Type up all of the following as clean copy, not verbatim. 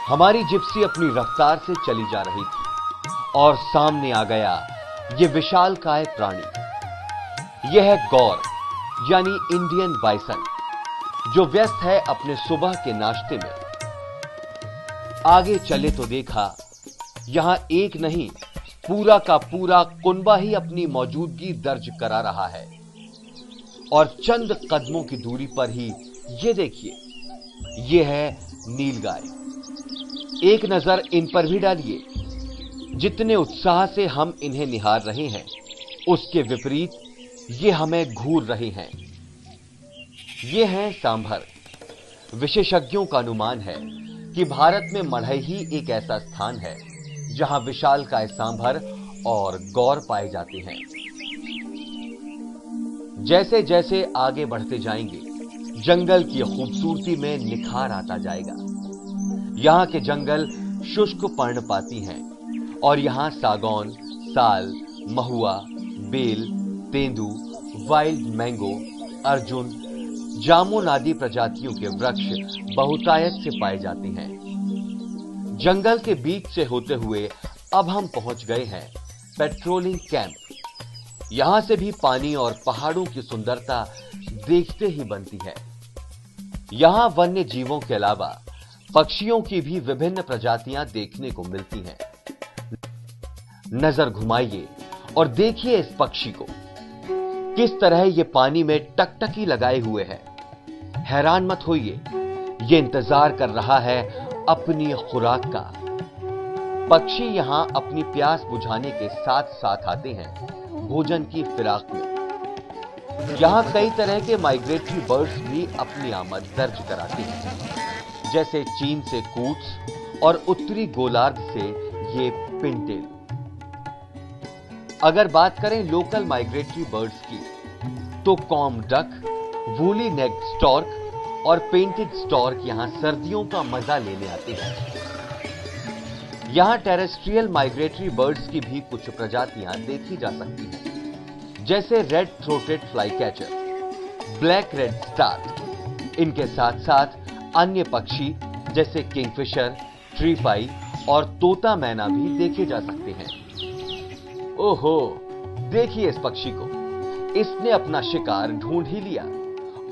हमारी जिप्सी अपनी रफ्तार से चली जा रही थी और सामने आ गया यह विशालकाय प्राणी। यह है गौर यानी इंडियन बाइसन, जो व्यस्त है अपने सुबह के नाश्ते में। आगे चले तो देखा यहां एक नहीं पूरा का पूरा कुनबा ही अपनी मौजूदगी दर्ज करा रहा है। और चंद कदमों की दूरी पर ही ये देखिए, ये है नीलगाय। एक नजर इन पर भी डालिए। जितने उत्साह से हम इन्हें निहार रहे हैं, उसके विपरीत ये हमें घूर रहे हैं। ये हैं सांभर। विशेषज्ञों का अनुमान है कि भारत में मढ़ई ही एक ऐसा स्थान है जहां विशालकाय सांभर और गौर पाए जाते हैं। जैसे जैसे आगे बढ़ते जाएंगे, जंगल की खूबसूरती में निखार आता जाएगा। यहां के जंगल शुष्क पर्णपाती हैं और यहां सागौन, साल, महुआ, बेल, तेंदू, वाइल्ड मैंगो, अर्जुन, जामुन आदि प्रजातियों के वृक्ष बहुतायत से पाए जाते हैं। जंगल के बीच से होते हुए अब हम पहुंच गए हैं पेट्रोलिंग कैंप। यहां से भी पानी और पहाड़ों की सुंदरता देखते ही बनती है। यहां वन्य जीवों के अलावा पक्षियों की भी विभिन्न प्रजातियां देखने को मिलती हैं। नजर घुमाइए और देखिए इस पक्षी को, किस तरह ये पानी में टकटकी लगाए हुए है। हैरान मत होइए, ये इंतजार कर रहा है अपनी खुराक का। पक्षी यहां अपनी प्यास बुझाने के साथ साथ आते हैं भोजन की फिराक में। यहां कई तरह के माइग्रेटरी बर्ड्स भी अपनी आमद दर्ज कराते हैं, जैसे चीन से कूट्स और उत्तरी गोलार्ध से ये पिनटेल। अगर बात करें लोकल माइग्रेटरी बर्ड्स की, तो comb duck, woolly necked stork और पेंटेड स्टॉर्क यहां सर्दियों का मजा लेने आते हैं। यहां टेरेस्ट्रियल माइग्रेटरी बर्ड्स की भी कुछ प्रजातियां देखी जा सकती हैं, जैसे red throated flycatcher, black red star. इनके साथ साथ अन्य पक्षी जैसे किंगफिशर, ट्री पाई और तोता मैना भी देखे जा सकते हैं। ओहो, देखिए इस पक्षी को, इसने अपना शिकार ढूंढ ही लिया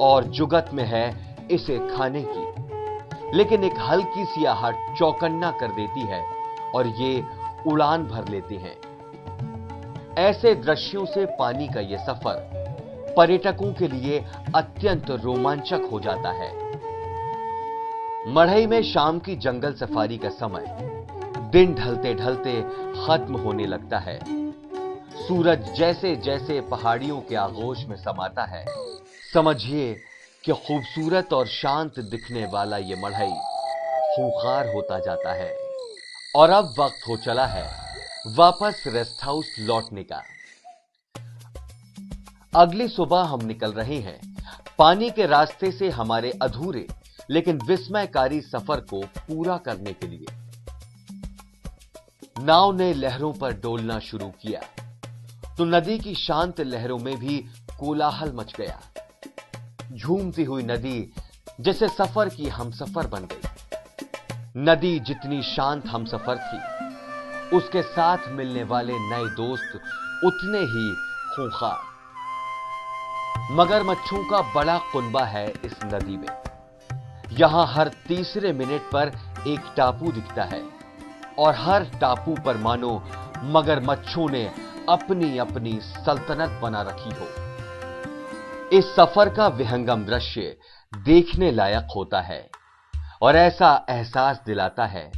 और जुगत में है इसे खाने की। लेकिन एक हल्की सी आहट चौकन्ना कर देती है और ये उड़ान भर लेते हैं। ऐसे दृश्यों से पानी का यह सफर पर्यटकों के लिए अत्यंत रोमांचक हो जाता है। मढ़ई में शाम की जंगल सफारी का समय दिन ढलते ढलते खत्म होने लगता है। सूरज जैसे जैसे पहाड़ियों के आगोश में समाता है, समझिए कि खूबसूरत और शांत दिखने वाला ये मढ़ई खूंखार होता जाता है। और अब वक्त हो चला है वापस रेस्ट हाउस लौटने का। अगली सुबह हम निकल रहे हैं पानी के रास्ते से हमारे अधूरे लेकिन विस्मयकारी सफर को पूरा करने के लिए। नाव ने लहरों पर डोलना शुरू किया तो नदी की शांत लहरों में भी कोलाहल मच गया। झूमती हुई नदी जैसे सफर की हमसफर बन गई। नदी जितनी शांत हमसफर थी, उसके साथ मिलने वाले नए दोस्त उतने ही खूंखार। मगरमच्छों का बड़ा कुनबा है इस नदी में। यहां हर तीसरे मिनट पर एक टापू दिखता है और हर टापू पर मानो मगरमच्छों ने अपनी अपनी सल्तनत बना रखी हो। इस सफर का विहंगम दृश्य देखने लायक होता है और ऐसा एहसास दिलाता है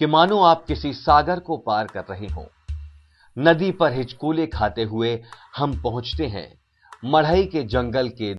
कि मानो आप किसी सागर को पार कर रहे हो। नदी पर हिचकोले खाते हुए हम पहुंचते हैं मढ़ई के जंगल के